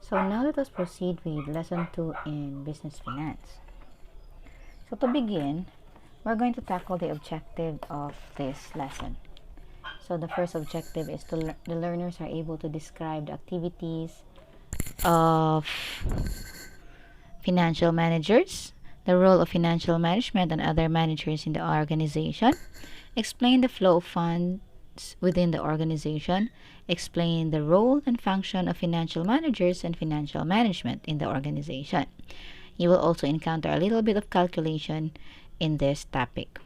So now let us proceed with lesson 2 in business finance. So to begin, we're going to tackle the objective of this lesson. So the first objective is the learners are able to describe the activities of financial managers, the role of financial management and other managers in the organization, explain the flow of funds within the organization, explain the role and function of financial managers and financial management in the organization. You will also encounter a little bit of calculation in this topic.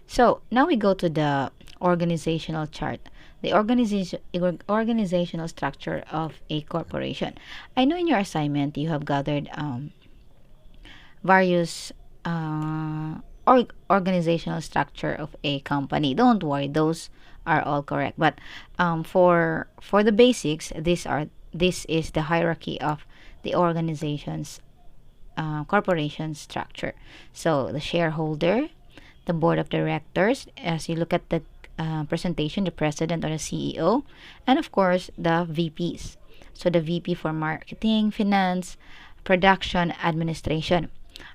So now we go to the organizational chart, the organizational structure of a corporation. I know in your assignment you have gathered various organizational structure of a company. Don't worry, those are all correct. But for the basics, this is the hierarchy of the organization's corporation structure. So the shareholder, the board of directors, as you look at the presentation, the president or the CEO, and of course the VPs. So the VP for marketing, finance, production, administration.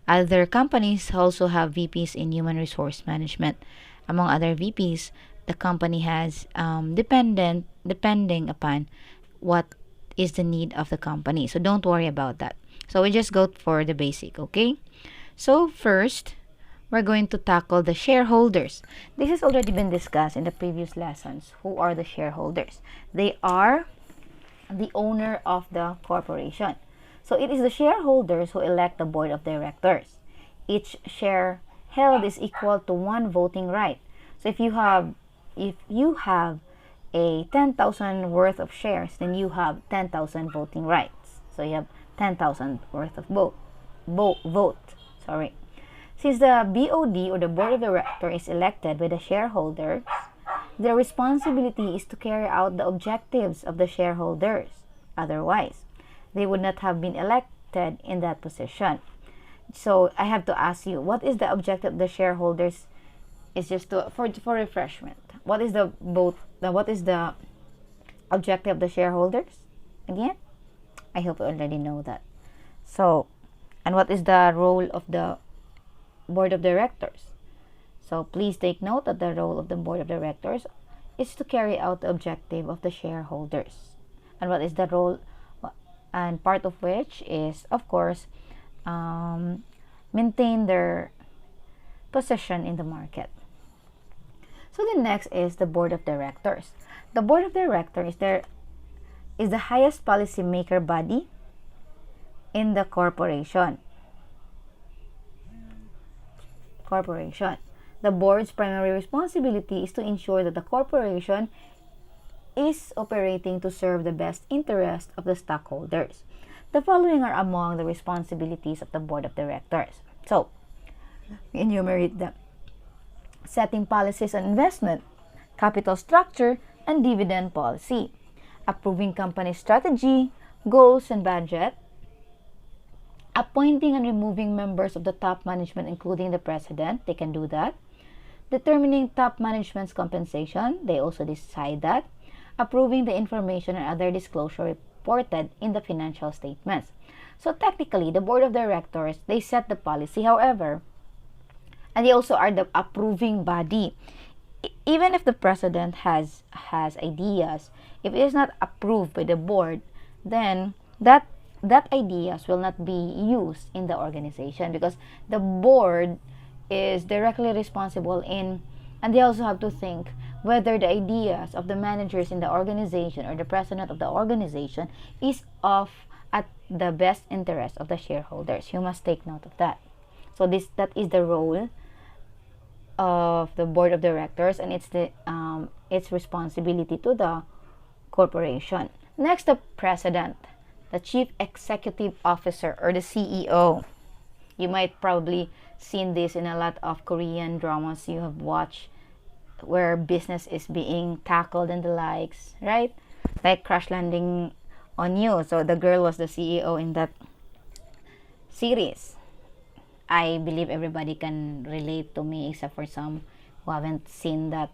Other companies also have VPs in human resource management. Among other VPs, the company has depending upon what is the need of the company. So don't worry about that. So we just go for the basic, okay? So first, we're going to tackle the shareholders. This has already been discussed in the previous lessons. Who are the shareholders? They are the owner of the corporation. So it is the shareholders who elect the board of directors. Each share held is equal to one voting right. So if you have a 10,000 worth of shares, then you have 10,000 voting rights. So you have 10,000 worth of vote. Sorry. Since the BOD or the board of directors is elected by the shareholders, their responsibility is to carry out the objectives of the shareholders. Otherwise, they would not have been elected in that position. So I have to ask you, what is the objective of the shareholders? It's just for refreshment. What is the objective of the shareholders? Again, I hope you already know that. So, and what is the role of the board of directors? So please take note that the role of the board of directors is to carry out the objective of the shareholders. And what is the role? And part of which is, of course, maintain their position in the market. So the next is the board of directors. The board of directors is the highest policy maker body in the corporation. The board's primary responsibility is to ensure that the corporation is operating to serve the best interest of the stockholders. The following are among the responsibilities of the board of directors. So, we enumerate them: setting policies on investment, capital structure, and dividend policy, approving company strategy, goals, and budget, appointing and removing members of the top management, including the president, they can do that, determining top management's compensation, they also decide that, approving the information and other disclosure reported in the financial statements. So technically, the board of directors, they set the policy. However, and they also are the approving body. Even if the president has ideas, if it is not approved by the board, then that ideas will not be used in the organization, because the board is directly responsible in, and they also have to think whether the ideas of the managers in the organization or the president of the organization is at the best interest of the shareholders. You must take note of that. So that is the role of the board of directors, and its responsibility to the corporation. Next, the president, the chief executive officer, or the CEO. You might probably seen this in a lot of Korean dramas you have watched, where business is being tackled and the likes, right? Like Crash Landing on You. So the girl was the CEO in that series. I believe everybody can relate to me, except for some who haven't seen that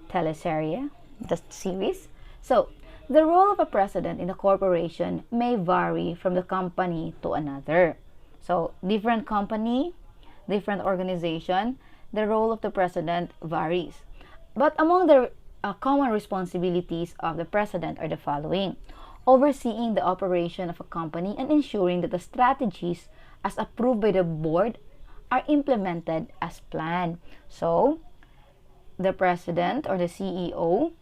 teleserie, the series. So The role of a president in a corporation may vary from the company to another. So, different company, different organization, the role of the president varies. But among the common responsibilities of the president are the following: overseeing the operation of a company and ensuring that the strategies as approved by the board are implemented as planned. So, the president or the CEO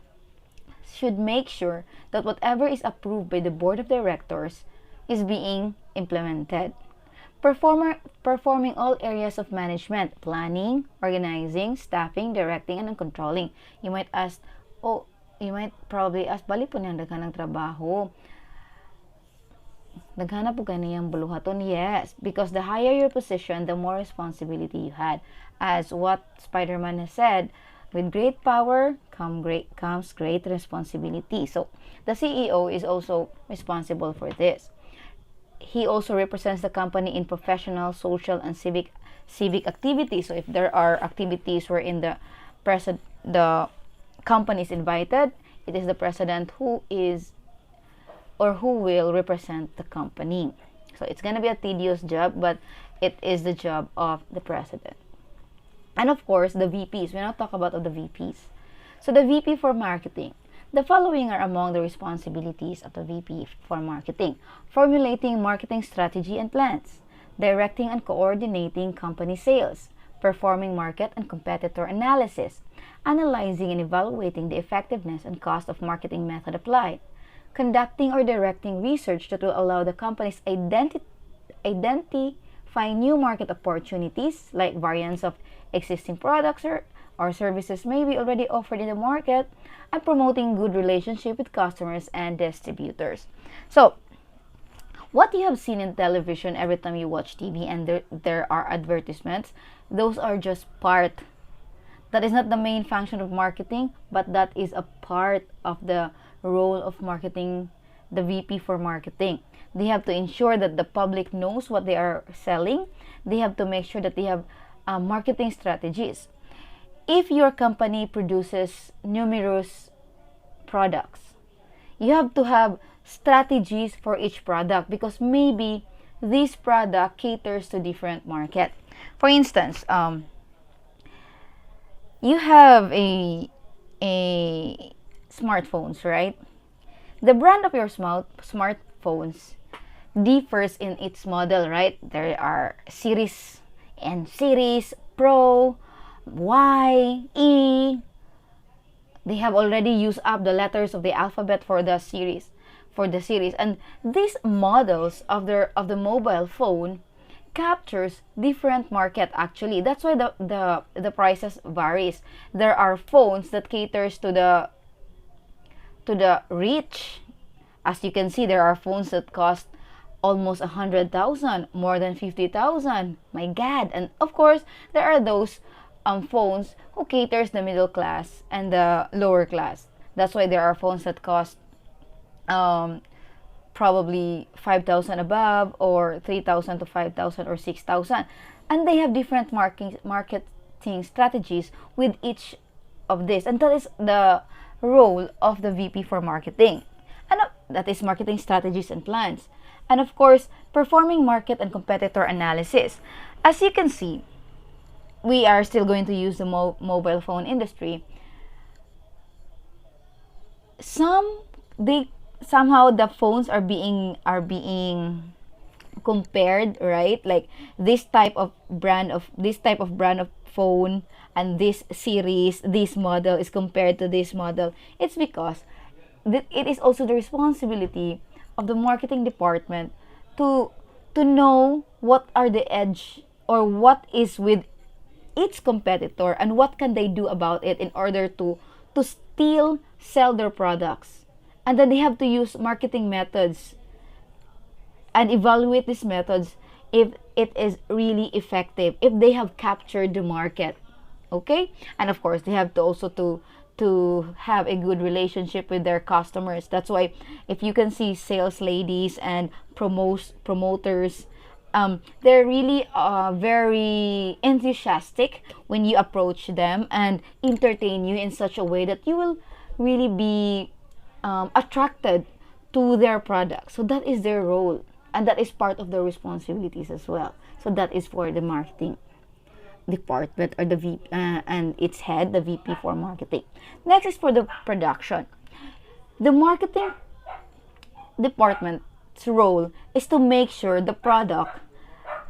should make sure that whatever is approved by the board of directors is being implemented. Performing all areas of management: planning, organizing, staffing, directing, and controlling. You might ask, oh, you might probably ask, bali po niyang daghan ng trabaho. Naghanap po kayo niyang buluhaton? Yes, because the higher your position, the more responsibility you had. As what Spider-Man has said, with great power comes great responsibility. So, the CEO is also responsible for this. He also represents the company in professional, social, and civic activities. So, if there are activities wherein the company is invited, it is the president who will represent the company. So, it's gonna be a tedious job, but it is the job of the president. And of course, the VPs. We now talk about the VPs. So the VP for marketing. The following are among the responsibilities of the VP for marketing: formulating marketing strategy and plans, directing and coordinating company sales, performing market and competitor analysis, analyzing and evaluating the effectiveness and cost of marketing method applied, conducting or directing research that will allow the companies identify new market opportunities, like variants of existing products or services may be already offered in the market, and promoting good relationship with customers and distributors. So, what you have seen in television every time you watch TV and there are advertisements, those are just part. That is not the main function of marketing, but that is a part of the role of marketing, the VP for marketing. They have to ensure that the public knows what they are selling. They have to make sure that they have marketing strategies. If your company produces numerous products, you have to have strategies for each product, because maybe this product caters to different market. For instance, you have a smartphones, right? The brand of your smartphones differs in its model, right? There are series and series, Pro, Y, E. They have already used up the letters of the alphabet for the series, and these models of the mobile phone captures different market. Actually, that's why the prices varies. There are phones that caters to the rich. As you can see, there are phones that cost almost 100,000, more than 50,000. My God! And of course, there are those phones who caters the middle class and the lower class. That's why there are phones that cost probably 5,000 above, or 3,000 to 5,000 or 6,000. And they have different marketing strategies with each of this. And that is the role of the VP for marketing. And that is marketing strategies and plans. And of course, performing market and competitor analysis. As you can see, we are still going to use the mobile phone industry. Somehow the phones are being compared, right? Like this type of brand of phone, and this series, this model is compared to this model. It's because it is also the responsibility of the marketing department to know what are the edge, or what is with its competitor, and what can they do about it in order to still sell their products. And then they have to use marketing methods and evaluate these methods if it is really effective, if they have captured the market. Okay? And of course, they have to also to have a good relationship with their customers. That's why if you can see sales ladies and promoters, they're really very enthusiastic when you approach them and entertain you in such a way that you will really be attracted to their product. So that is their role, and that is part of their responsibilities as well. So that is for the marketing department, or the VP, and its head, the VP for marketing. Next is for the production. The marketing department's role is to make sure the product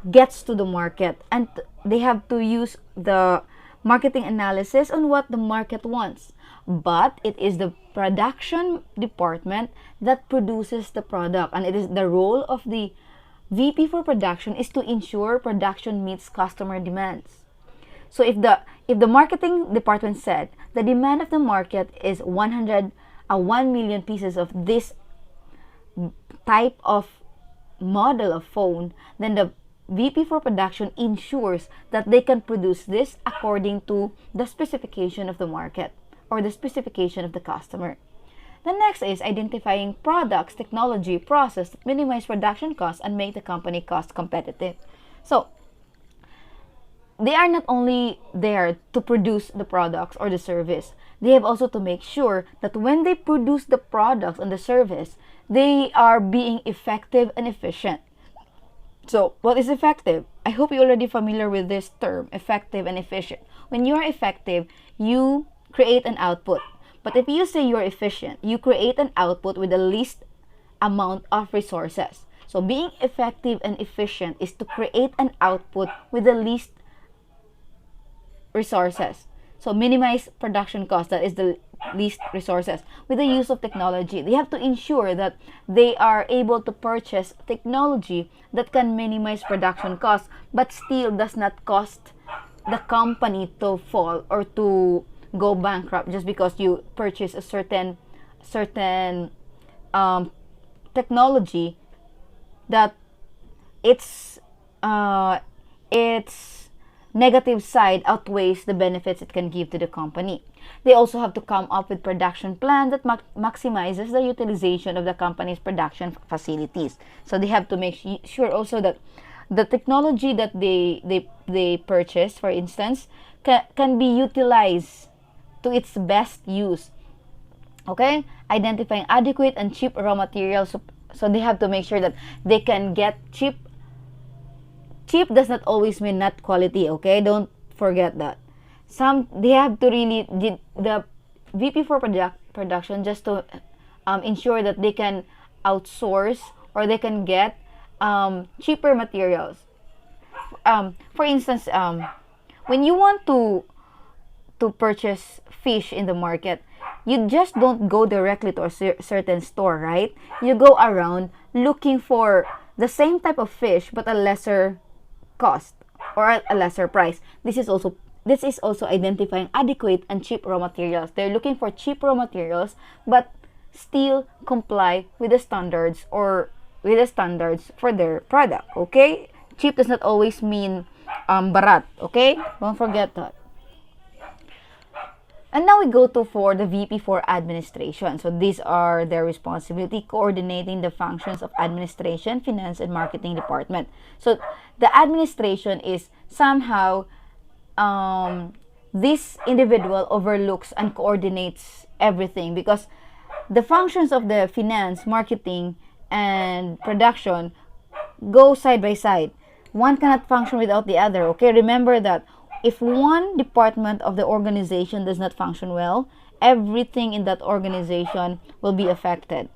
gets to the market, and they have to use the marketing analysis on what the market wants. But it is the production department that produces the product, and it is the role of the VP for production is to ensure production meets customer demands. So if the marketing department said the demand of the market is 1 million pieces of this type of model of phone, then the VP for production ensures that they can produce this according to the specification of the market or the specification of the customer. The next is identifying products, technology, process that minimize production costs and make the company cost competitive. So they are not only there to produce the products or the service, they have also to make sure that when they produce the products and the service, they are being effective and efficient. So what is effective? I hope you're already familiar with this term, effective and efficient. When you are effective, you create an output. But if you say you're efficient, you create an output with the least amount of resources. So being effective and efficient is to create an output with the least resources. So minimize production cost, that is the least resources. With the use of technology, they have to ensure that they are able to purchase technology that can minimize production costs but still does not cost the company to fall or to go bankrupt just because you purchase a certain technology that its negative side outweighs the benefits it can give to the company. They also have to come up with production plan that maximizes the utilization of the company's production facilities. So they have to make sure also that the technology that they purchase, for instance, can be utilized to its best use. Okay? Identifying adequate and cheap raw materials. So they have to make sure that they can get cheap. Cheap does not always mean not quality, okay? Don't forget that. They have to really, the VP for production, just to ensure that they can outsource or they can get cheaper materials. For instance, when you want to purchase fish in the market, you just don't go directly to a certain store, right? You go around looking for the same type of fish but a lesser cost or a lesser price. This is also identifying adequate and cheap raw materials. They're looking for cheap raw materials but still comply with the standards or with the standards for their product. Okay? Cheap does not always mean barat. Okay? Don't forget that. And now we go to for the VP for administration. So these are their responsibility, coordinating the functions of administration, finance, and marketing department. So the administration is somehow this individual overlooks and coordinates everything, because the functions of the finance, marketing, and production go side by side. One cannot function without the other. Okay, remember that. If one department of the organization does not function well, everything in that organization will be affected.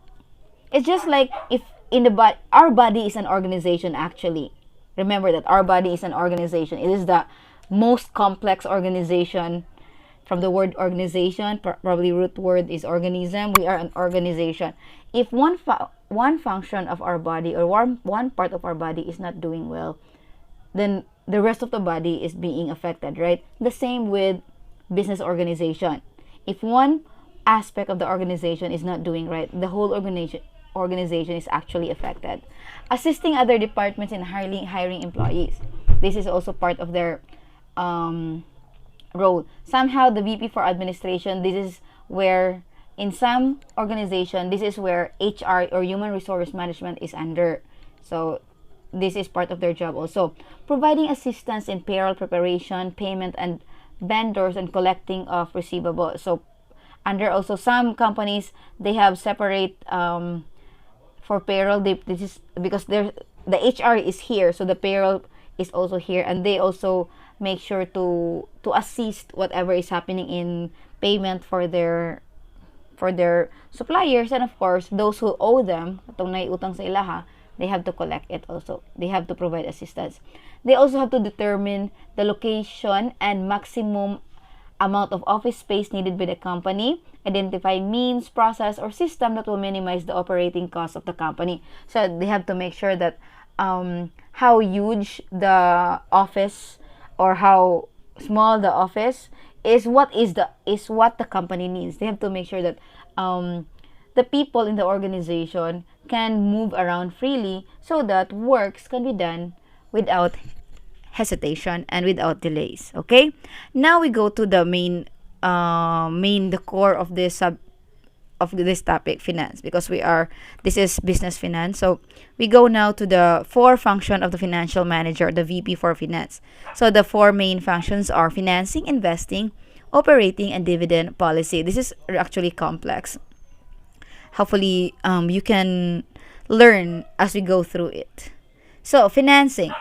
It's just like if in the body, our body is an organization actually. Remember that our body is an organization. It is the most complex organization. From the word organization, probably root word is organism. We are an organization. If one function of our body or one part of our body is not doing well, then the rest of the body is being affected, right? The same with business organization. If one aspect of the organization is not doing right, the whole organization is actually affected. Assisting other departments in hiring employees. This is also part of their role. Somehow the VP for administration, this is where in some organization, this is where HR or human resource management is under. So this is part of their job also. Providing assistance in payroll preparation, payment, and vendors, and collecting of receivables. So under also some companies, they have separate for payroll. This is because the HR is here, so the payroll is also here, and they also make sure to assist whatever is happening in payment for their suppliers, and of course those who owe them itong naiutang sa ilaha, they have to collect it also. They have to provide assistance. They also have to determine the location and maximum amount of office space needed by the company, identify means, process, or system that will minimize the operating cost of the company. So they have to make sure that how huge the office or how small the office is what the company needs. They have to make sure that the people in the organization can move around freely so that works can be done without hesitation and without delays. Okay, now we go to the the core of this topic, finance, because this is business finance. So we go now to the 4 function of the financial manager, the VP for finance. So the 4 main functions are financing, investing, operating, and dividend policy. This is actually complex. Hopefully you can learn as we go through it. So financing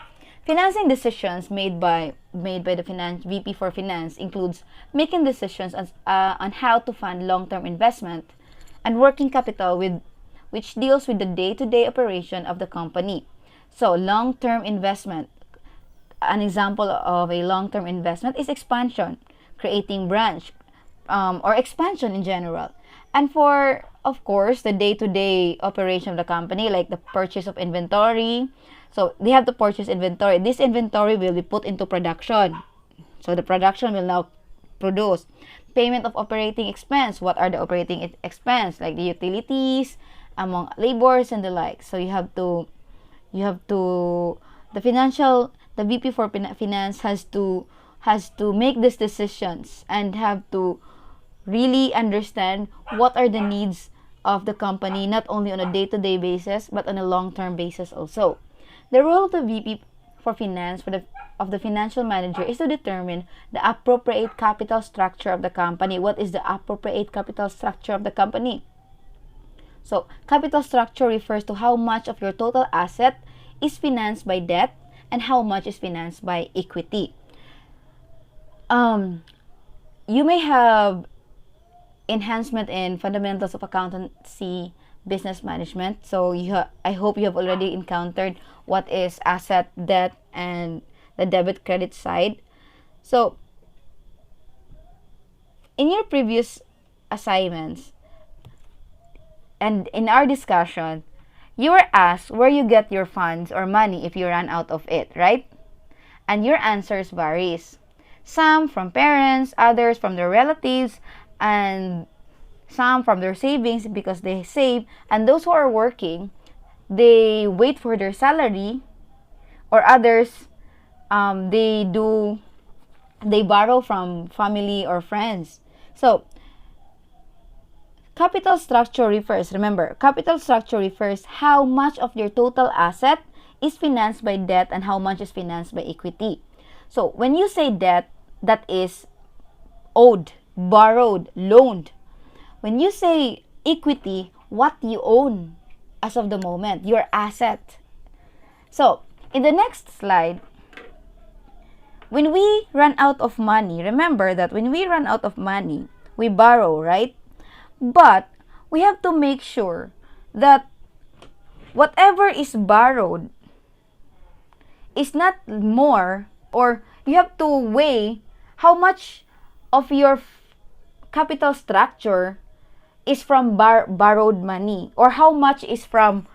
decisions made by the VP for finance includes making decisions on how to fund long-term investment and working capital which deals with the day-to-day operation of the company. So long-term investment, an example of a long-term investment is expansion, creating branch or expansion in general. And for, of course, the day-to-day operation of the company, like the purchase of inventory. So they have to purchase inventory. This inventory will be put into production. So the production will now produce. Payment of operating expense. What are the operating expense? Like the utilities, among labors and the like. So the VP for finance has to make these decisions and have to really understand what are the needs of the company, not only on a day-to-day basis but on a long-term basis also. The role of the VP for finance of the financial manager is to determine the appropriate capital structure of the company. What is the appropriate capital structure of the company? So capital structure refers to how much of your total asset is financed by debt and how much is financed by equity. You may have enhancement in fundamentals of accountancy business management. So I hope you have already encountered what is asset, debt, and the debit credit side. So in your previous assignments and in our discussion, you were asked where you get your funds or money if you run out of it, right? And your answers varies. Some from parents, others from their relatives, and some from their savings because they save. And those who are working, they wait for their salary, or others they borrow from family or friends. So capital structure refers how much of your total asset is financed by debt and how much is financed by equity. So when you say debt, that is owed, borrowed, loaned. When you say equity, what you own as of the moment, your asset. So in the next slide, when we run out of money, remember that when we run out of money, we borrow, right? But we have to make sure that whatever is borrowed is not more, or you have to weigh how much of your capital structure is from borrowed money, or how much is from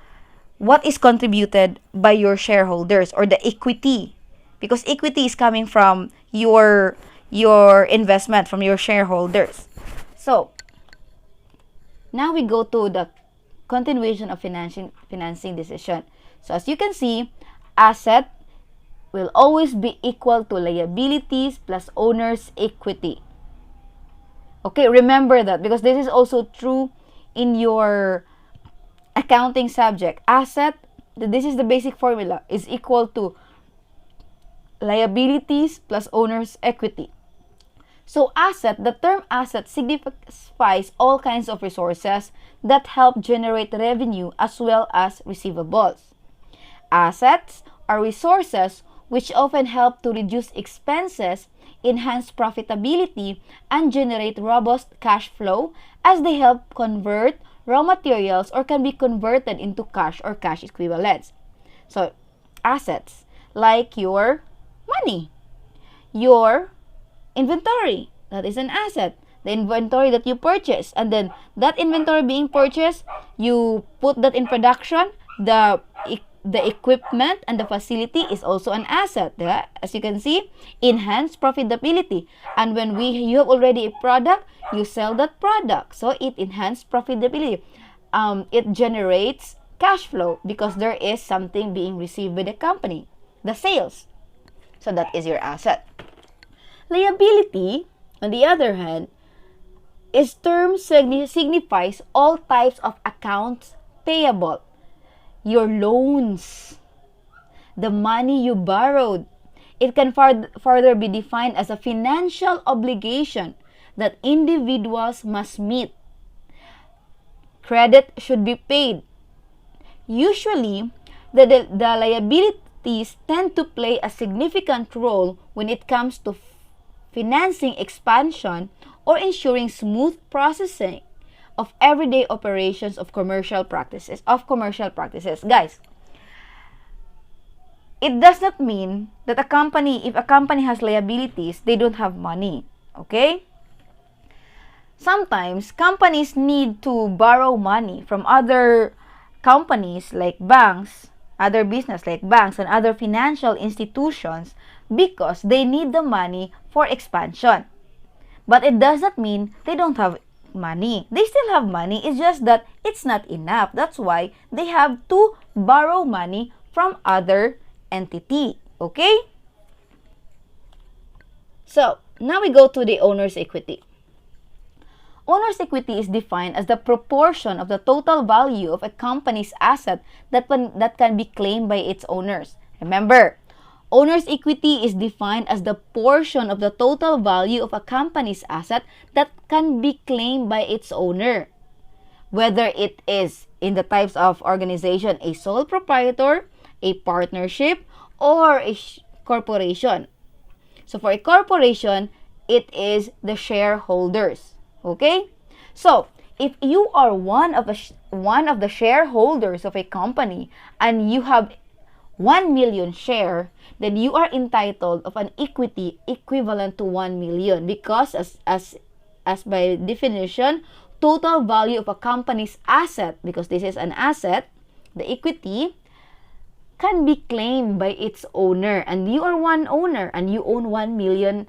what is contributed by your shareholders or the equity, because equity is coming from your investment, from your shareholders. So now we go to the continuation of financing decision. So as you can see, asset will always be equal to liabilities plus owner's equity. Okay, remember that, because this is also true in your accounting subject. Asset, this is the basic formula, is equal to liabilities plus owner's equity. So asset, the term asset signifies all kinds of resources that help generate revenue as well as receivables. Assets are resources which often help to reduce expenses, enhance profitability, and generate robust cash flow as they help convert raw materials or can be converted into cash or cash equivalents. So, assets like your money, your inventory, that is an asset. The inventory that you purchase, and then that inventory being purchased, you put that in production. The equipment and the facility is also an asset. Diba? As you can see, enhance profitability. And when you have already a product, you sell that product. So it enhances profitability. It generates cash flow because there is something being received by the company, the sales. So that is your asset. Liability, on the other hand, is term signifies all types of accounts payable. Your loans, the money you borrowed. It can further be defined as a financial obligation that individuals must meet. Credit should be paid. Usually, the liabilities tend to play a significant role when it comes to financing expansion or ensuring smooth processing of everyday operations of commercial practices. Guys, it does not mean that if a company has liabilities, they don't have money. Okay? Sometimes companies need to borrow money from other companies like banks, other business like banks and other financial institutions because they need the money for expansion. But it does not mean they don't have money. They still have money. It's just that it's not enough. That's why they have to borrow money from other entity. Okay? So, now we go to the owner's equity. Owner's equity is defined as the proportion of the total value of a company's asset that can be claimed by its owners. Remember, owner's equity is defined as the portion of the total value of a company's asset that can be claimed by its owner. Whether it is in the types of organization, a sole proprietor, a partnership, or a corporation. So for a corporation, it is the shareholders. Okay? So, if you are one of the shareholders of a company and you have 1 million share, then you are entitled of an equity equivalent to 1 million because as by definition, total value of a company's asset, because this is an asset, the equity can be claimed by its owner, and you are one owner and you own 1 million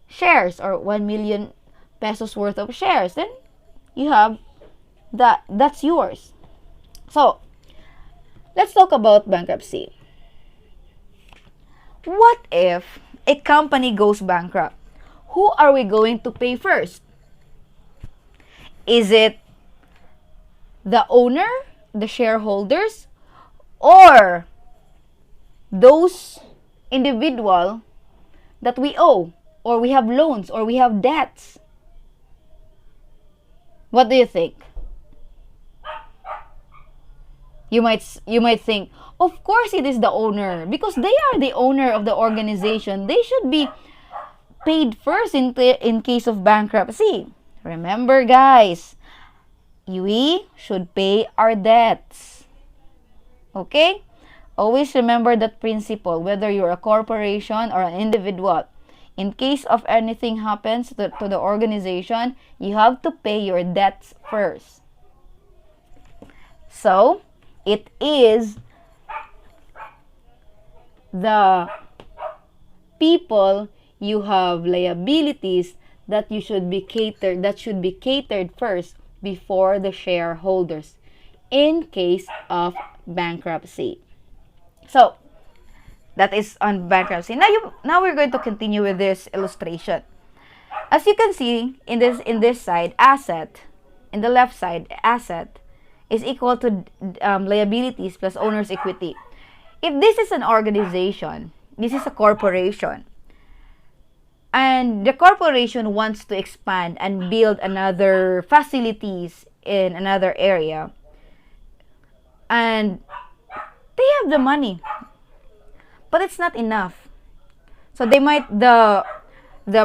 shares or 1 million pesos worth of shares, then you have that's yours. So, let's talk about bankruptcy. What if a company goes bankrupt? Who are we going to pay first? Is it the owner, the shareholders, or those individual that we owe, or we have loans, or we have debts? What do you think? You might think, of course it is the owner because they are the owner of the organization. They should be paid first in case of bankruptcy. Remember, guys, we should pay our debts. Okay? Always remember that principle, whether you're a corporation or an individual. In case of anything happens to the organization, you have to pay your debts first. So, it is the people you have liabilities that should be catered first before the shareholders in case of bankruptcy. So, that is on bankruptcy. Now we're going to continue with this illustration. As you can see in this side, asset, in the left side, asset is equal to liabilities plus owner's equity. If this is an organization, this is a corporation, And the corporation wants to expand and build another facilities in another area. And they have the money, but it's not enough. So they might, the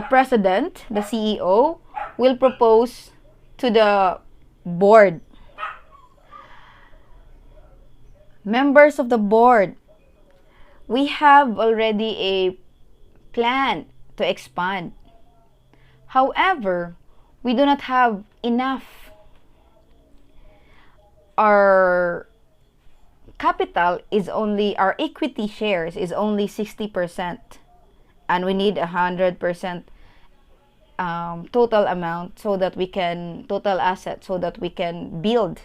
president, the CEO, will propose to the board, members of the board, we have already a plan to expand. However, we do not have enough. Our capital is only, our equity shares is only 60%, and we need 100% total amount so that we can, total asset, so that we can build.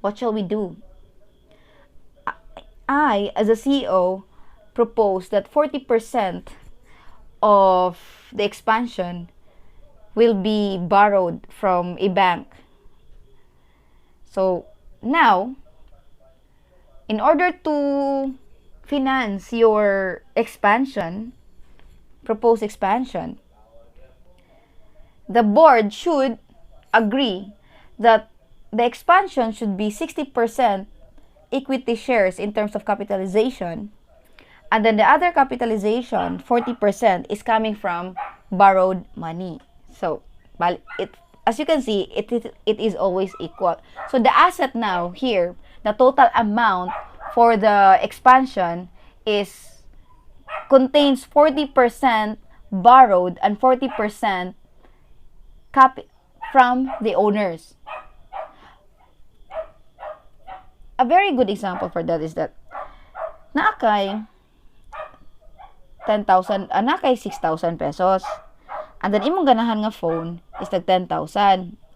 What shall we do? I, as a CEO, propose that 40% of the expansion will be borrowed from a bank. So now, in order to finance your expansion, proposed expansion, the board should agree that the expansion should be 60% equity shares in terms of capitalization, and then the other capitalization, 40%, is coming from borrowed money. So, as you can see, it is always equal. So the asset now here, the total amount for the expansion contains 40% borrowed and 40% from the owners. A very good example for that is that naakay 10,000, naakay 6,000 pesos. And then imong ganahan nga phone is tag 10,000.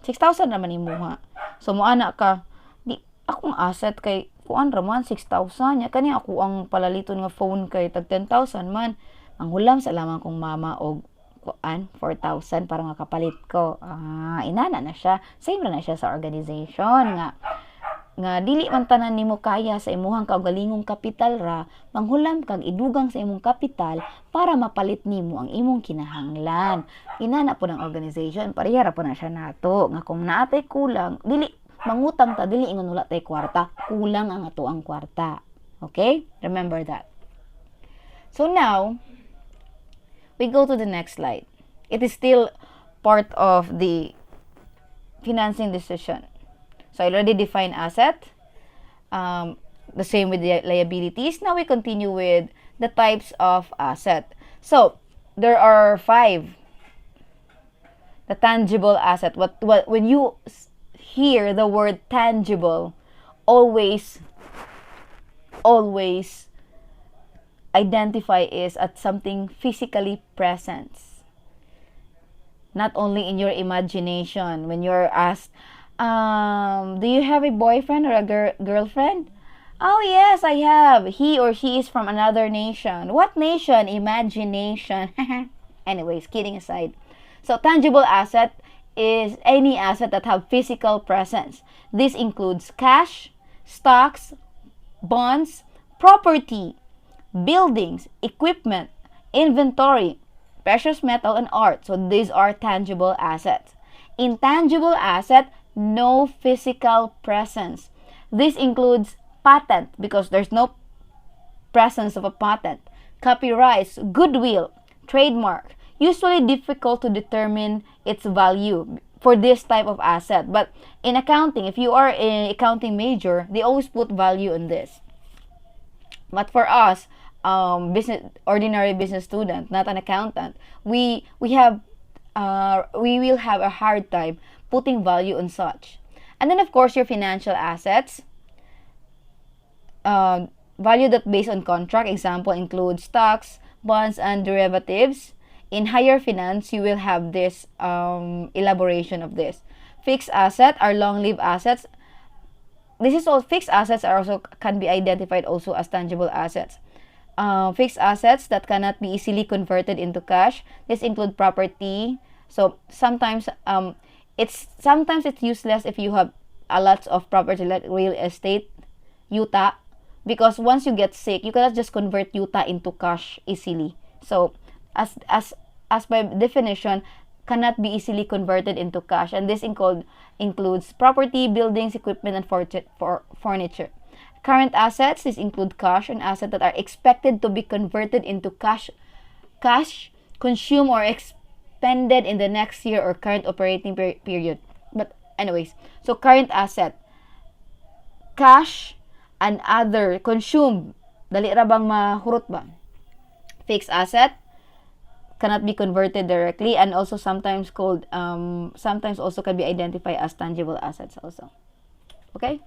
6,000 naman imuha. So moana ka, di akong asset kay kuan raman 6,000 nya kani ako ang palaliton nga phone kay tag 10,000 man. Ang hulam sa lamang kong mama og kuan 4,000 para nga kapalit ko. Inana na siya. Same ra na siya sa organization nga dili man tanan nimo kaya sa imuhang kaugalingong kapital ra, manghulam kag idugang sa imong kapital para mapalit nimo ang imong kinahanglan. Inana po ng organization, parehara po na siya nato nga kung naatay kulang, dili mangutang ta, dili ingon wala tay kwarta, kulang ang ato ang kwarta. Okay? Remember that. So now, we go to the next slide. It is still part of the financing decision. So I already defined asset. The same with the liabilities. Now we continue with the types of asset. So there are 5. The tangible asset. When you hear the word tangible, always identify is at something physically present. Not only in your imagination. When you're asked, do you have a boyfriend or a girlfriend? Oh yes, I have. He or she is from another nation. What nation? Imagination. Anyways, kidding aside. So tangible asset is any asset that have physical presence. This includes cash, stocks, bonds, property, buildings, equipment, inventory, precious metal, and art. So these are tangible assets. Intangible asset, no physical presence. This includes patent because there's no presence of a patent. Copyrights, goodwill, trademark. Usually difficult to determine its value for this type of asset. But in accounting, if you are an accounting major, they always put value on this. But for us, ordinary business student, not an accountant, we will have a hard time putting value on such. And then of course your financial assets, value that based on contract. Example includes stocks, bonds, and derivatives. In higher finance, you will have this elaboration of this. Fixed asset are long-lived assets. This is all fixed assets are also can be identified also as tangible assets. Fixed assets that cannot be easily converted into cash. This include property. So sometimes it's useless if you have a lot of property like real estate, yuta, because once you get sick, you cannot just convert yuta into cash easily. So as by definition, cannot be easily converted into cash, and this includes property, buildings, equipment, and furniture. Current assets, this include cash and assets that are expected to be converted into cash consumed or expended in the next year or current operating period. But anyways, so current asset, cash, and other consumed. Dali ra bang mahurot ba? Fixed asset cannot be converted directly, and also sometimes also can be identified as tangible assets also. Okay?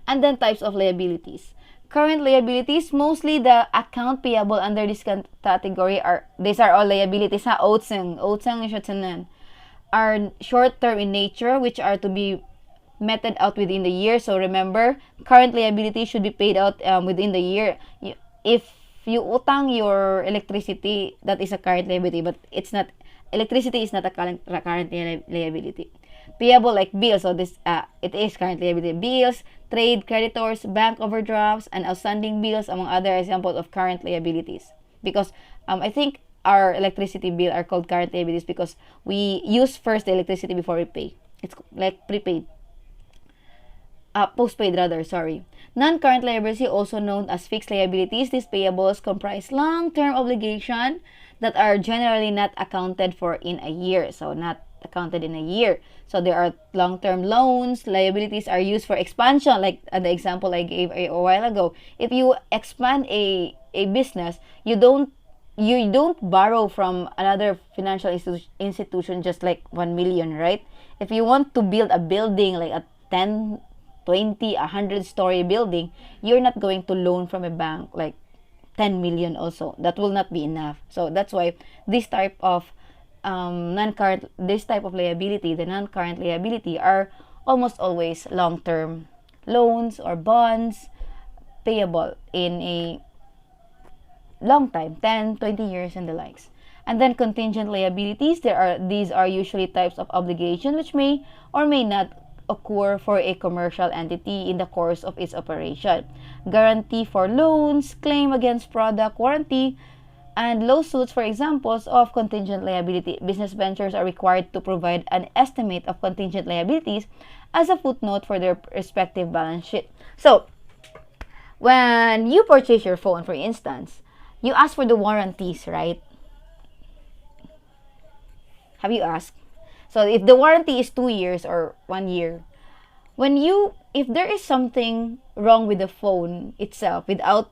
And then types of liabilities. Current liabilities, mostly the account payable under this category these are all liabilities ha, outsang are short-term in nature, which are to be meted out within the year. So remember, current liability should be paid out within the year. If you utang your electricity, that is a current liability, but it's not. Electricity is not a current liability. Payable like bills, so this it is current liability. Bills, trade creditors, bank overdrafts, and outstanding bills, among other examples of current liabilities. Because I think our electricity bill are called current liabilities because we use first the electricity before we pay. It's like prepaid. Postpaid rather, sorry. Non-current liability, also known as fixed liabilities, these payables comprise long-term obligation that are generally not accounted for in a year. So not accounted in a year. So there are long-term loans. Liabilities are used for expansion, like the example I gave a while ago. If you expand a business, you don't borrow from another financial institution just like 1 million, right? If you want to build a building like a 10, 20, 100-story building, you're not going to loan from a bank like 10 million also. That will not be enough. So that's why this type of liability, the non-current liability, are almost always long-term loans or bonds payable in a long time, 10, 20 years and the likes. And then contingent liabilities, these are usually types of obligation which may or may not occur for a commercial entity in the course of its operation. Guarantee for loans, claim against product warranty, and lawsuits for examples of contingent liability. Business ventures are required to provide an estimate of contingent liabilities as a footnote for their respective balance sheet. So, when you purchase your phone, for instance, you ask for the warranties, right? Have you asked? So if the warranty is 2 years or 1 year, if there is something wrong with the phone itself without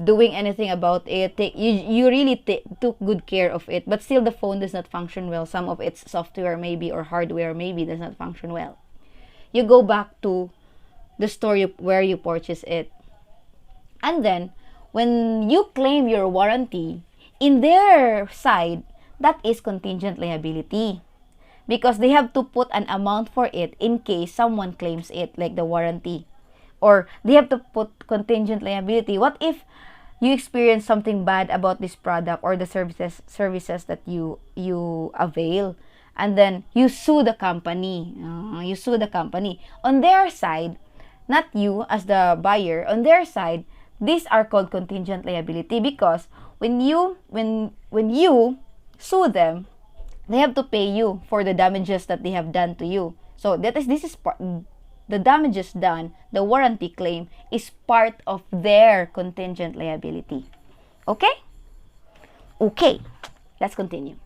doing anything about it, you really took good care of it, but still the phone does not function well. Some of its software maybe or hardware maybe does not function well. You go back to the store where you purchased it, and then when you claim your warranty, in their side, that is contingent liability because they have to put an amount for it in case someone claims it, like the warranty. Or they have to put contingent liability. What if you experience something bad about this product or the services that you avail, and then you sue the company? On their side, not you as the buyer. On their side, these are called contingent liability because when you sue them, they have to pay you for the damages that they have done to you. So this is the damages done, the warranty claim is part of their contingent liability. Okay? Okay. Let's continue.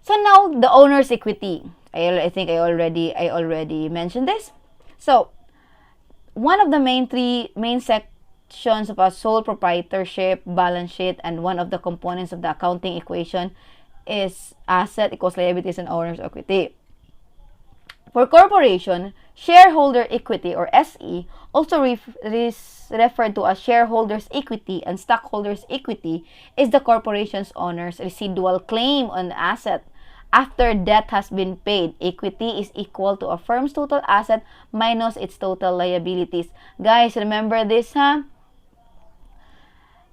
So now the owner's equity. I think I already mentioned this. So one of the main sections of a sole proprietorship balance sheet, and one of the components of the accounting equation, is asset equals liabilities and owner's equity. For corporation, shareholder equity or SE, also referred to as shareholders' equity and stockholders' equity, is the corporation's owner's residual claim on the asset after debt has been paid. Equity is equal to a firm's total asset minus its total liabilities. Guys, remember this, ha?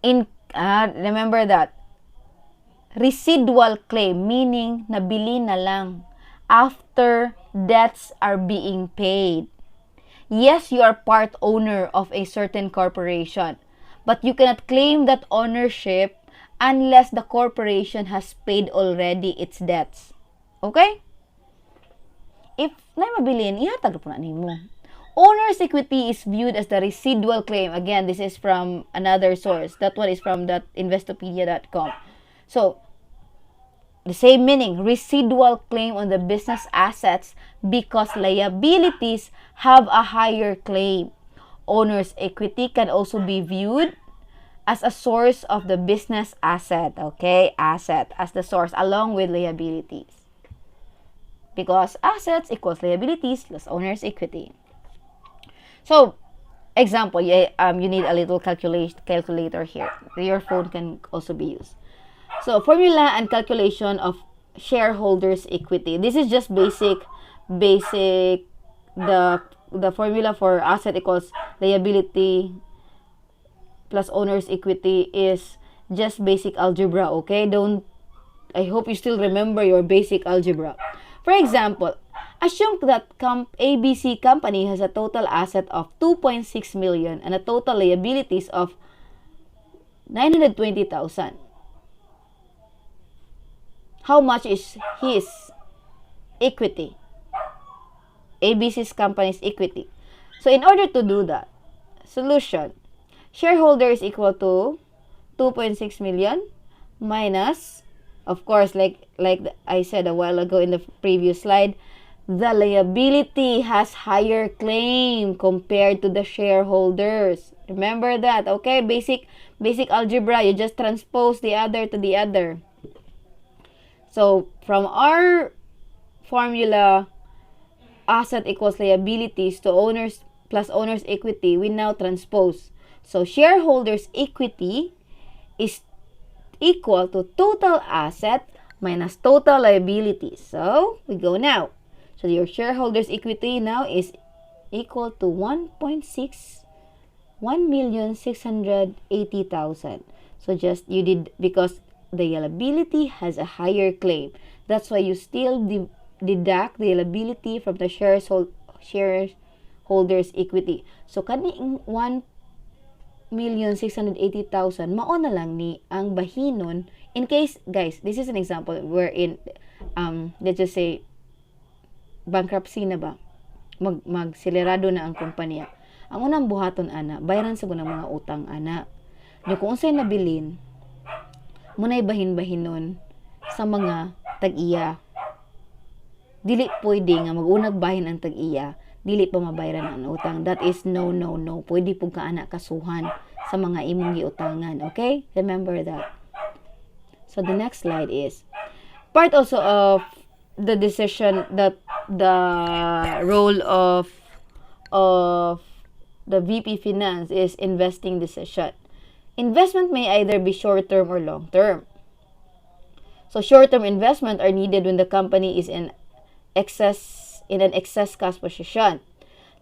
Remember that. Residual claim, meaning nabili na lang after debts are being paid. Yes, you are part owner of a certain corporation, but you cannot claim that ownership unless the corporation has paid already its debts. Okay? If na mabilin, ihatag po na nimo. Owner's equity is viewed as the residual claim. Again, this is from another source. That one is from that investopedia.com. So, the same meaning, residual claim on the business assets because liabilities have a higher claim. Owner's equity can also be viewed as a source of the business asset. Okay? Asset as the source along with liabilities. Because assets equals liabilities plus owner's equity. So, example, you need a little calculator here. Your phone can also be used. So, formula and calculation of shareholders' equity. This is just basic. The formula for asset equals liability plus owner's equity is just basic algebra. Okay, I hope you still remember your basic algebra. For example, assume that ABC company has a total asset of 2.6 million and a total liabilities of 920,000. How much is his equity? ABC's company's equity. So in order to do that, solution, shareholder is equal to 2.6 million minus, of course, like I said a while ago in the previous slide, the liability has higher claim compared to the shareholders. Remember that, okay? Basic algebra, you just transpose the other to the other. So, from our formula, asset equals liabilities to owners plus owner's equity, we now transpose. So, shareholders' equity is equal to total asset minus total liabilities. So, we go now. So, your shareholders' equity now is equal to 1,680,000. So, just you did, because the liability has a higher claim. That's why you still deduct the liability from the shareholders' equity. So, kaning 1,680,000, mao na lang ni ang bahinon. In case, guys, this is an example wherein, let's just say, bankruptcy na ba? Magselerado na ang kumpanya. Ang unang buhaton, ana, bayaran sa ng mga utang, ana. Yung kung unsay nabilin, muna'y bahin-bahinon sa mga tag-iya. Dili pwede nga mag-unag bahin ang tag-iya, dili pa mabayaran ang utang. That is no. Pwede po ka anak kasuhan sa mga imong giutangan. Okay? Remember that. So, the next slide is part also of the decision that the role of the VP Finance is investing decision. Investment may either be short-term or long-term. So, short-term investment are needed when the company is in an excess cash position.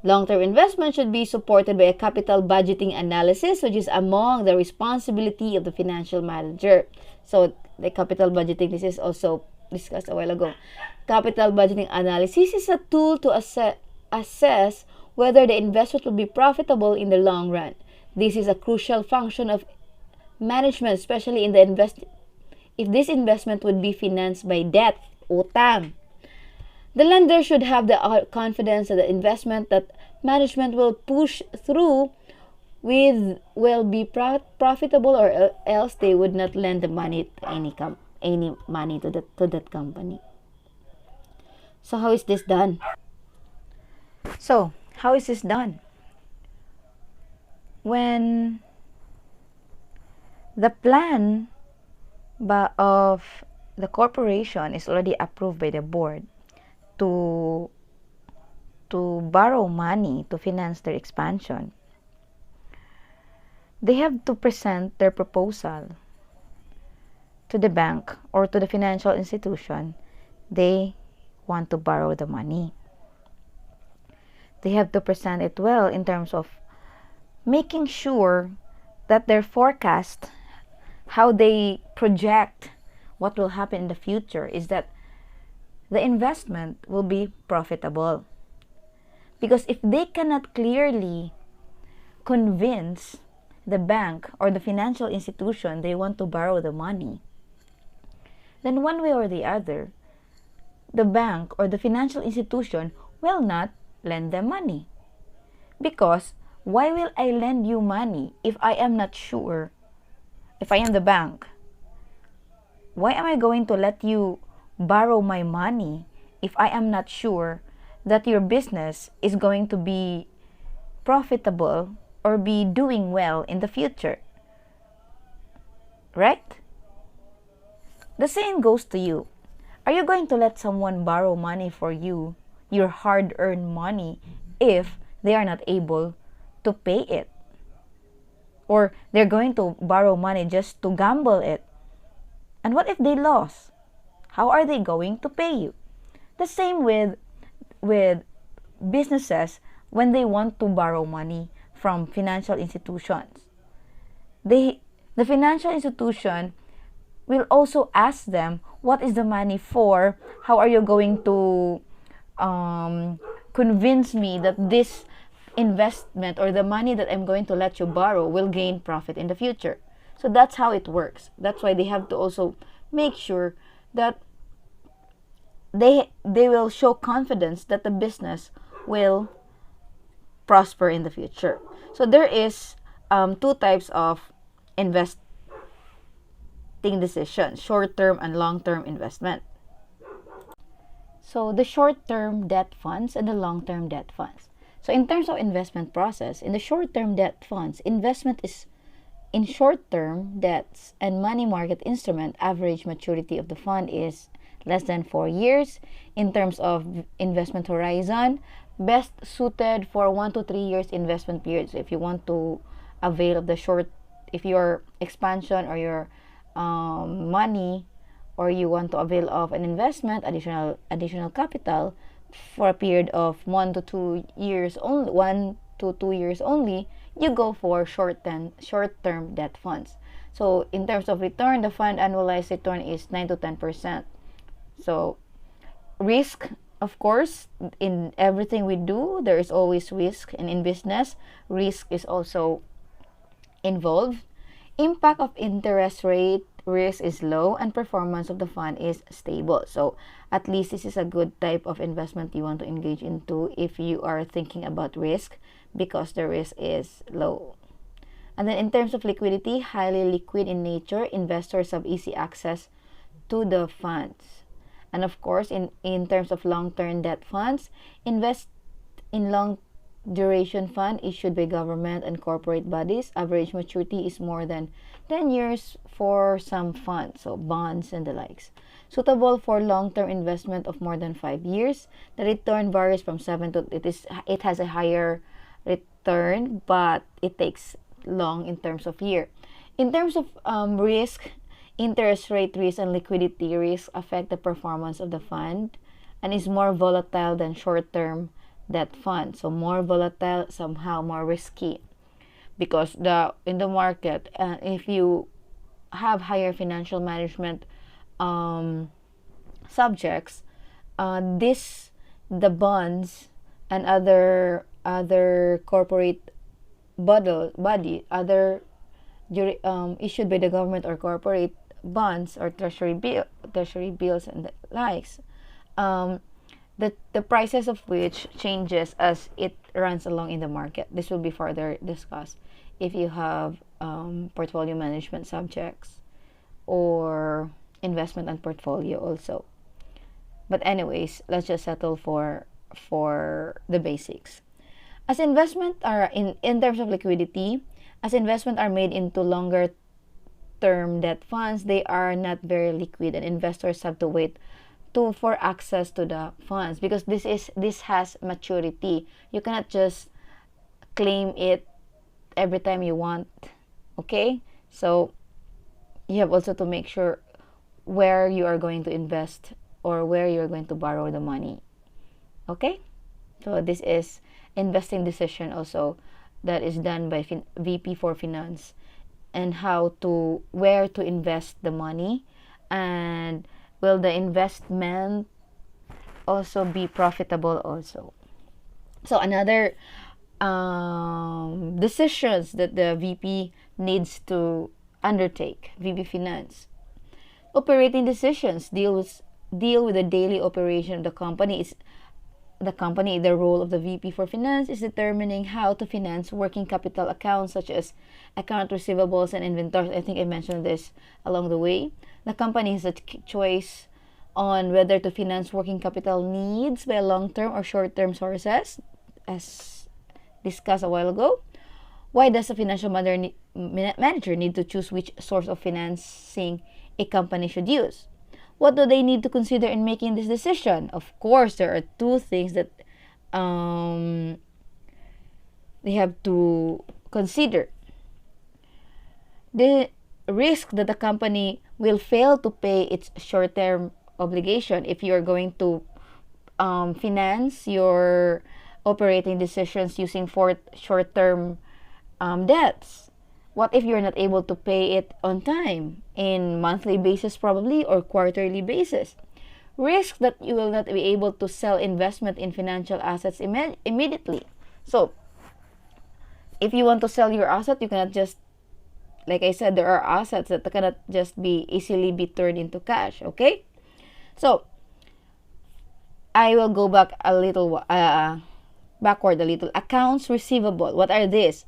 Long-term investment should be supported by a capital budgeting analysis, which is among the responsibility of the financial manager. So, the capital budgeting, this is also discussed a while ago. Capital budgeting analysis is a tool to assess whether the investment will be profitable in the long run. This is a crucial function of management, especially in the if this investment would be financed by debt, utang. The lender should have the confidence that the investment that management will push through with will be profitable, or else they would not lend the money to any money to that company. So how is this done? When the plan of the corporation is already approved by the board to borrow money to finance their expansion, they have to present their proposal to the bank or to the financial institution they want to borrow the money. They have to present it well in terms of making sure that their forecast, how they project what will happen in the future, is that the investment will be profitable. Because if they cannot clearly convince the bank or the financial institution, they want to borrow the money, then one way or the other, the bank or the financial institution will not lend them money. Because why will I lend you money if I am not sure? If I am the bank, why am I going to let you borrow my money if I am not sure that your business is going to be profitable or be doing well in the future? Right? The same goes to you. Are you going to let someone borrow money for you, your hard-earned money, if they are not able to pay it? Or they're going to borrow money just to gamble it? And what if they lost? How are they going to pay you? The same with businesses when they want to borrow money from financial institutions. The financial institution will also ask them, what is the money for? How are you going to convince me that this investment or the money that I'm going to let you borrow will gain profit in the future? So that's how it works. That's why they have to also make sure that they will show confidence that the business will prosper in the future. So there is two types of investing decisions: short-term and long-term investment. So the short-term debt funds and the long-term debt funds. So in terms of investment process, in the short-term debt funds, investment is in short-term debts and money market instrument. Average maturity of the fund is less than 4 years. In terms of investment horizon, best suited for 1 to 3 years investment period. So if you want to avail of the short, if your expansion or your money, or you want to avail of an investment, additional capital for a period of 1 to 2 years only, 1 to 2 years only, you go for short-term debt funds. So in terms of return, the fund annualized return is 9 to 10%. So risk, of course, in everything we do, there is always risk, and in business, risk is also involved. Impact of interest rate risk is low, and performance of the fund is stable. So at least this is a good type of investment you want to engage into if you are thinking about risk, because the risk is low. And then in terms of liquidity, highly liquid in nature, investors have easy access to the funds. And of course, in terms of long-term debt funds, invest in long duration fund issued by government and corporate bodies. Average maturity is more than 10 years for some funds, so bonds and the likes. Suitable for long-term investment of more than 5 years. The return varies from 7 to it has a higher return, but it takes long in terms of year. In terms of risk, interest rate risk and liquidity risk affect the performance of the fund and is more volatile than short-term debt fund. So more volatile, somehow more risky, because in the market, if you have higher financial management subjects, the bonds and other corporate issued by the government or corporate bonds or treasury bills and the likes, the prices of which changes as it runs along in the market. This will be further discussed if you have portfolio management subjects or investment and portfolio also. But anyways, let's just settle for the basics. As investment are in terms of liquidity, as investment are made into longer term debt funds, they are not very liquid, and investors have to wait for access to the funds, because this has maturity. You cannot just claim it every time you want. Okay, so you have also to make sure where you are going to invest or where you are going to borrow the money. Okay, so this is investing decision also that is done by VP for Finance, and where to invest the money, and will the investment also be profitable also. So another decisions that the VP needs to undertake, VP Finance. Operating decisions deal with the daily operation of the company. The role of the VP for Finance is determining how to finance working capital accounts such as account receivables and inventories. I think I mentioned this along the way. The company has a choice on whether to finance working capital needs by long-term or short-term sources, as discussed a while ago. Why does a financial manager need to choose which source of financing a company should use? What do they need to consider in making this decision? Of course, there are two things that they have to consider. The risk that the company will fail to pay its short-term obligation. If you are going to finance your operating decisions using short-term debts, what if you're not able to pay it on time, in monthly basis probably, or quarterly basis? Risk that you will not be able to sell investment in financial assets immediately. So if you want to sell your asset, you cannot just, like I said, there are assets that cannot just be easily be turned into cash. Okay, so I will go back a little backward a little. Accounts receivable, what are these?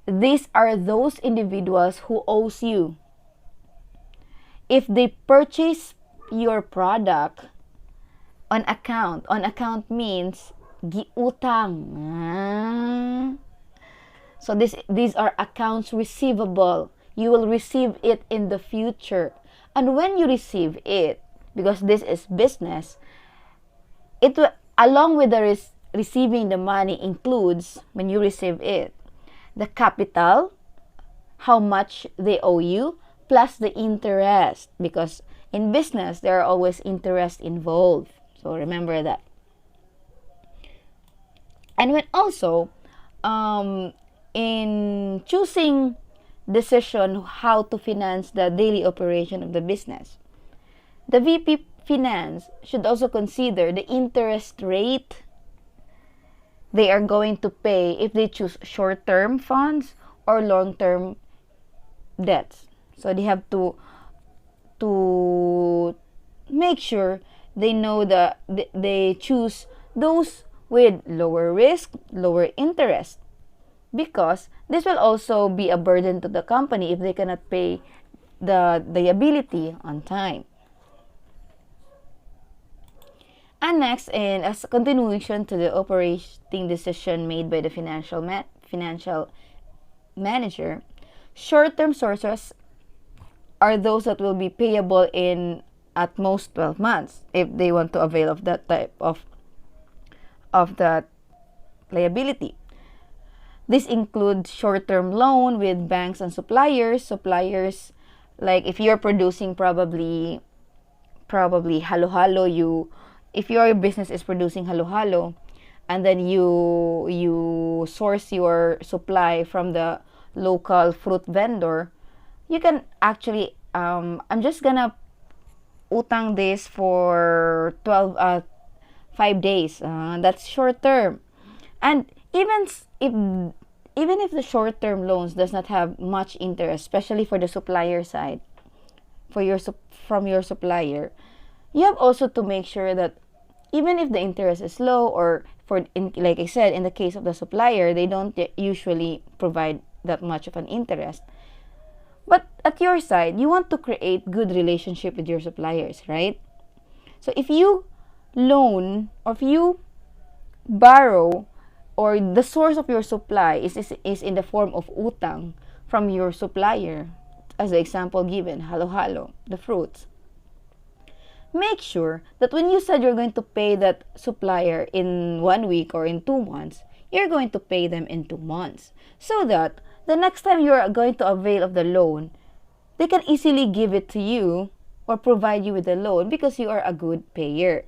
These are those individuals who owes you. If they purchase your product on account means giutang. So these are accounts receivable. You will receive it in the future. And when you receive it, because this is business, it will, along with the receiving the money, includes, when you receive it, the capital, how much they owe you, plus the interest, because in business there are always interest involved. So remember that. And when also in choosing decision how to finance the daily operation of the business, the VP Finance should also consider the interest rate they are going to pay if they choose short-term funds or long-term debts. So they have to make sure they know they choose those with lower risk, lower interest, because this will also be a burden to the company if they cannot pay the liability on time. And next, and as a continuation to the operating decision made by the financial manager, short-term sources are those that will be payable in at most 12 months if they want to avail of that type of that liability. This includes short-term loan with banks and suppliers. Suppliers, like if you're producing probably halo-halo, if your business is producing halo-halo, and then you source your supply from the local fruit vendor, you can actually I'm just gonna utang this for 5 days. That's short term. And even if the short term loans does not have much interest, especially for the supplier side, from your supplier, you have also to make sure that even if the interest is low, or like I said, in the case of the supplier, they don't usually provide that much of an interest. But at your side, you want to create good relationship with your suppliers, right? So if you loan, or if you borrow, or the source of your supply is in the form of utang from your supplier, as the example given, halo-halo, the fruits, make sure that when you said you're going to pay that supplier in 1 week or in 2 months, you're going to pay them in 2 months, so that the next time you're going to avail of the loan, they can easily give it to you or provide you with the loan because you are a good payer.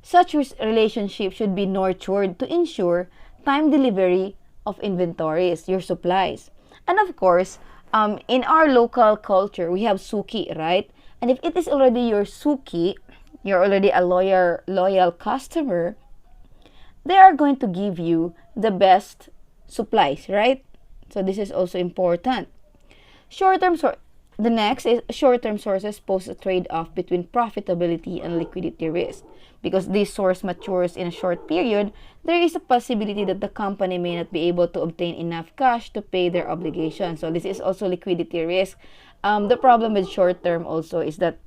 Such relationship should be nurtured to ensure time delivery of inventories, your supplies. And of course, in our local culture, we have suki, right? And if it is already your suki, you're already a loyal customer, they are going to give you the best supplies, right? So this is also important. The next is short-term sources pose a trade-off between profitability and liquidity risk. Because this source matures in a short period, there is a possibility that the company may not be able to obtain enough cash to pay their obligations. So this is also liquidity risk. The problem with short-term also is that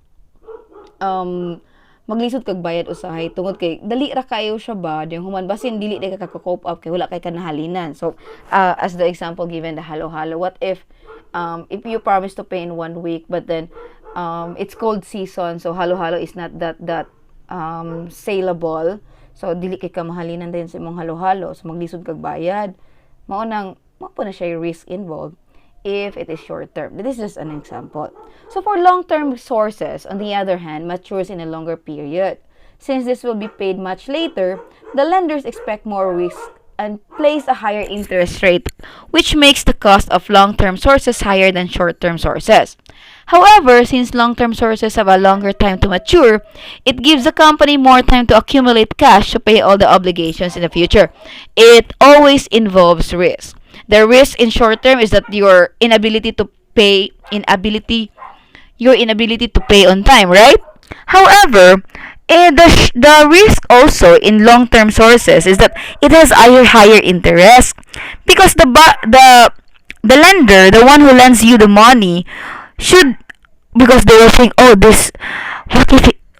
maglisod kag bayad usahay tungod kay dali ra kayo siya ba yung human basin dili ka cope up kay wala kay kanahalinan. So as the example given, the halo-halo, what if you promise to pay in 1 week but then it's cold season, so halo-halo is not that saleable, so dili kay kamahalinan din sa imong halo-halo, so maglisod kag bayad, mao po na siya risk involved if it is short term. This is just an example. So for long-term sources, on the other hand, matures in a longer period. Since this will be paid much later, the lenders expect more risk and place a higher interest rate, which makes the cost of long-term sources higher than short-term sources. However, since long-term sources have a longer time to mature, it gives the company more time to accumulate cash to pay all the obligations in the future. It always involves risk. The risk in short term is that your inability to pay on time, right? However, the risk also in long-term sources is that it has higher interest because the lender, the one who lends you the money, should, because they will think, oh, this,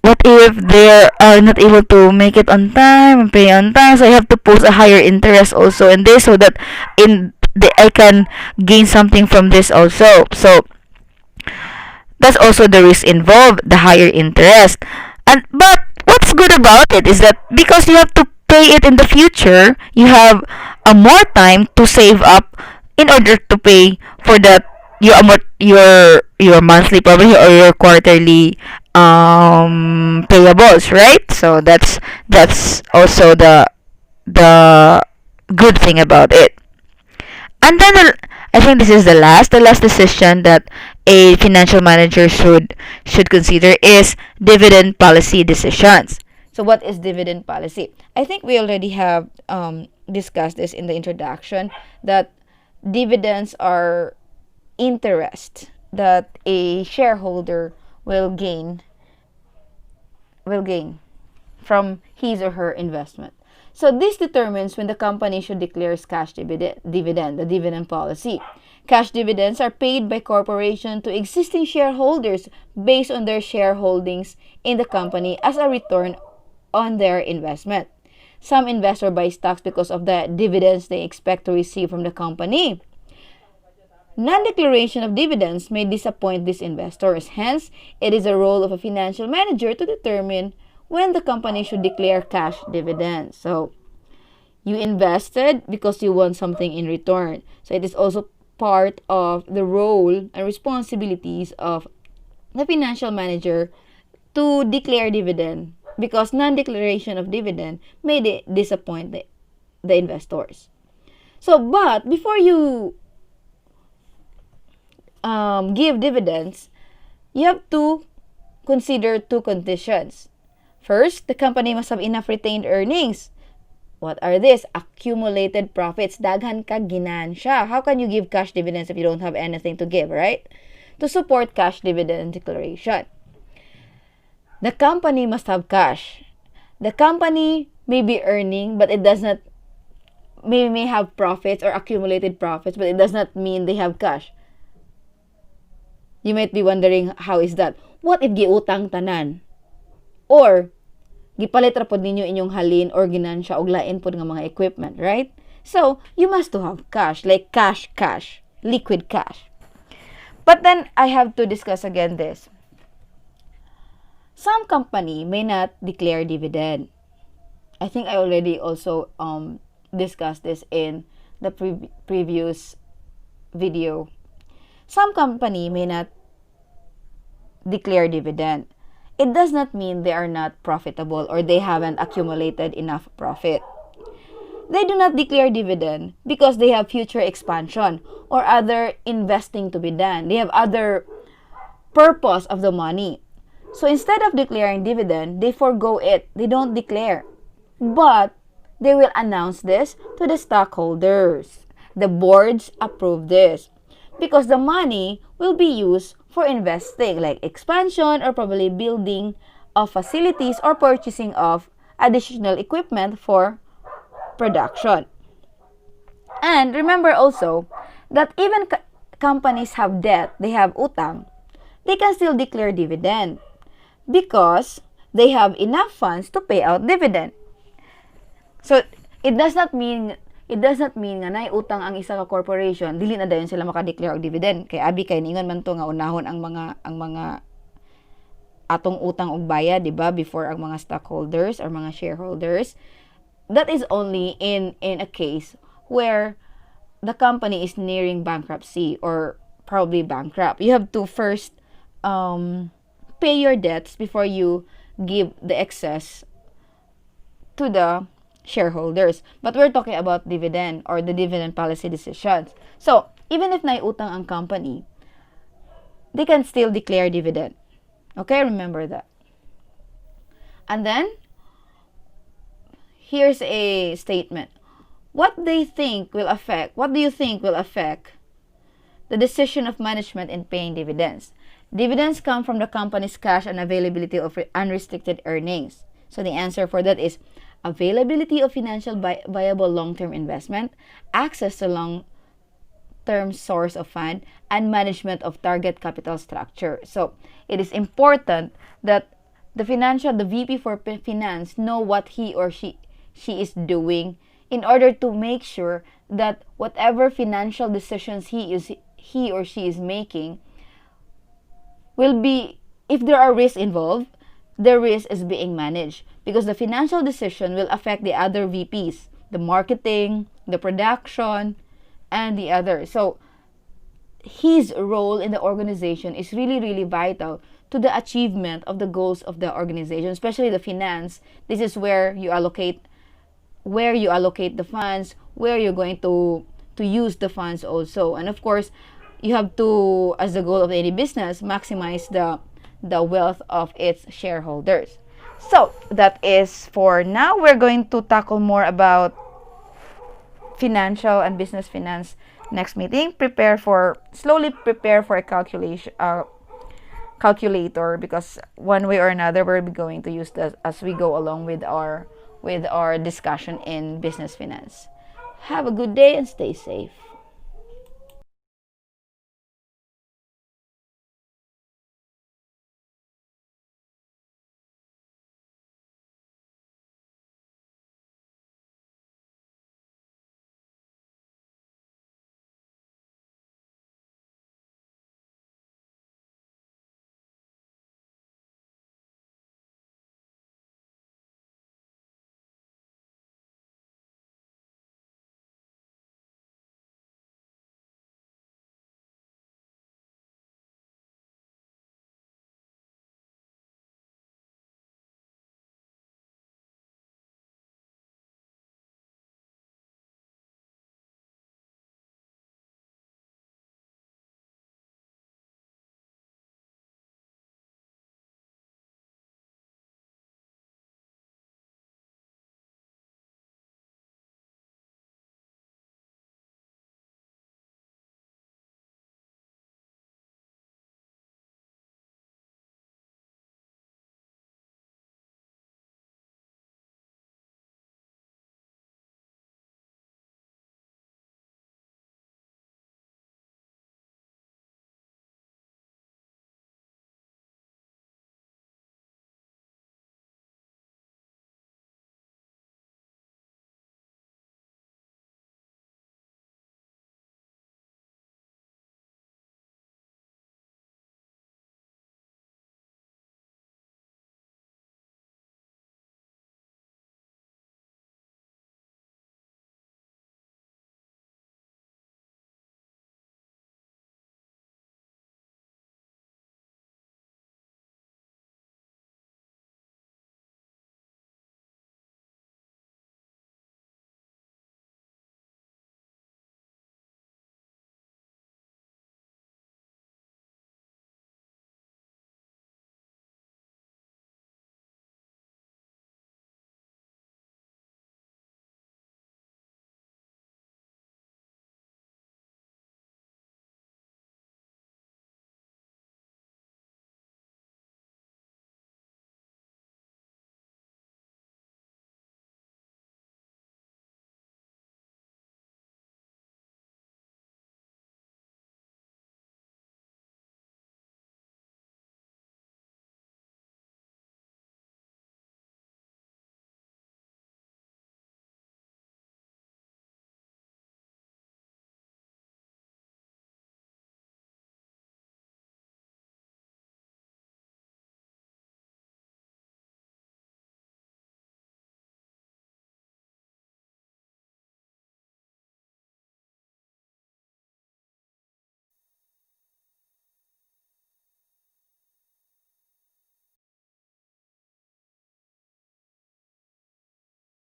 what if they are not able to make it on time and pay on time, so I have to post a higher interest also in this so that I can gain something from this also. So that's also the risk involved, the higher interest. But what's good about it is that because you have to pay it in the future, you have more time to save up in order to pay for your monthly probably or your quarterly payables, right? So that's also the good thing about it. And then I think this is the last decision that a financial manager should consider is dividend policy decisions. So what is dividend policy? I think we already have discussed this in the introduction, that dividends are interest that a shareholder will gain from his or her investment. So this determines when the company should declare cash dividend, the dividend policy. Cash dividends are paid by corporation to existing shareholders based on their shareholdings in the company as a return on their investment. Some investors buy stocks because of the dividends they expect to receive from the company. Non-declaration of dividends may disappoint these investors. Hence, it is the role of a financial manager to determine when the company should declare cash dividends. So, you invested because you want something in return. So, it is also part of the role and responsibilities of the financial manager to declare dividend, because non-declaration of dividend may disappoint the investors. So, but before you give dividends, you have to consider two conditions. First, the company must have enough retained earnings. What are these? Accumulated profits. Daghan ka ginansya. How can you give cash dividends if you don't have anything to give, right? To support cash dividend declaration, the company must have cash. The company may be earning, but it does not, may have profits or accumulated profits, but it does not mean they have cash. You might be wondering, how is that? What if giutang tanan? Or gipalit ra pod ninyo inyong halin or ginansya og lain pod nga mga equipment, right? So, you must to have cash, like cash, liquid cash. But then I have to discuss again this. Some company may not declare dividend. I think I already also discussed this in the previous video. Some company may not declare dividend. It does not mean they are not profitable or they haven't accumulated enough profit. They do not declare dividend because they have future expansion or other investing to be done. They have other purpose of the money. So instead of declaring dividend, they forego it. They don't declare. But they will announce this to the stockholders. The boards approve this because the money will be used for investing, like expansion or probably building of facilities or purchasing of additional equipment for production. And remember also that even companies have debt, they have utang, they can still declare dividend because they have enough funds to pay out dividend. So, it does not mean nga nay utang ang isa ka corporation dili na dayon sila maka-declare og dividend kay abi kay ningon man to nga unahon ang mga atong utang og bayad, di ba, before ang mga stockholders or mga shareholders. That is only in a case where the company is nearing bankruptcy or probably bankrupt. You have to first pay your debts before you give the excess to the shareholders. But we're talking about dividend or the dividend policy decisions. So, even if naiutang ang company, they can still declare dividend. Okay, remember that. And then, here's a statement. What do you think will affect the decision of management in paying dividends? Dividends come from the company's cash and availability of unrestricted earnings. So the answer for that is availability of financial viable long-term investment, access to long-term source of fund, and management of target capital structure. So it is important that the VP for finance know what he or she is doing in order to make sure that whatever financial decisions he or she is making will be, if there are risks involved, the risk is being managed because the financial decision will affect the other VPs, the marketing, the production, and the others. So his role in the organization is really, really vital to the achievement of the goals of the organization, especially the finance. This is where you allocate the funds, where you're going to use the funds also. And of course, you have to, as the goal of any business, maximize the wealth of its shareholders. So that is for now. We're going to tackle more about financial and business finance next meeting. Slowly prepare for a calculator because one way or another we'll be going to use that as we go along with our discussion in business finance. Have a good day and stay safe.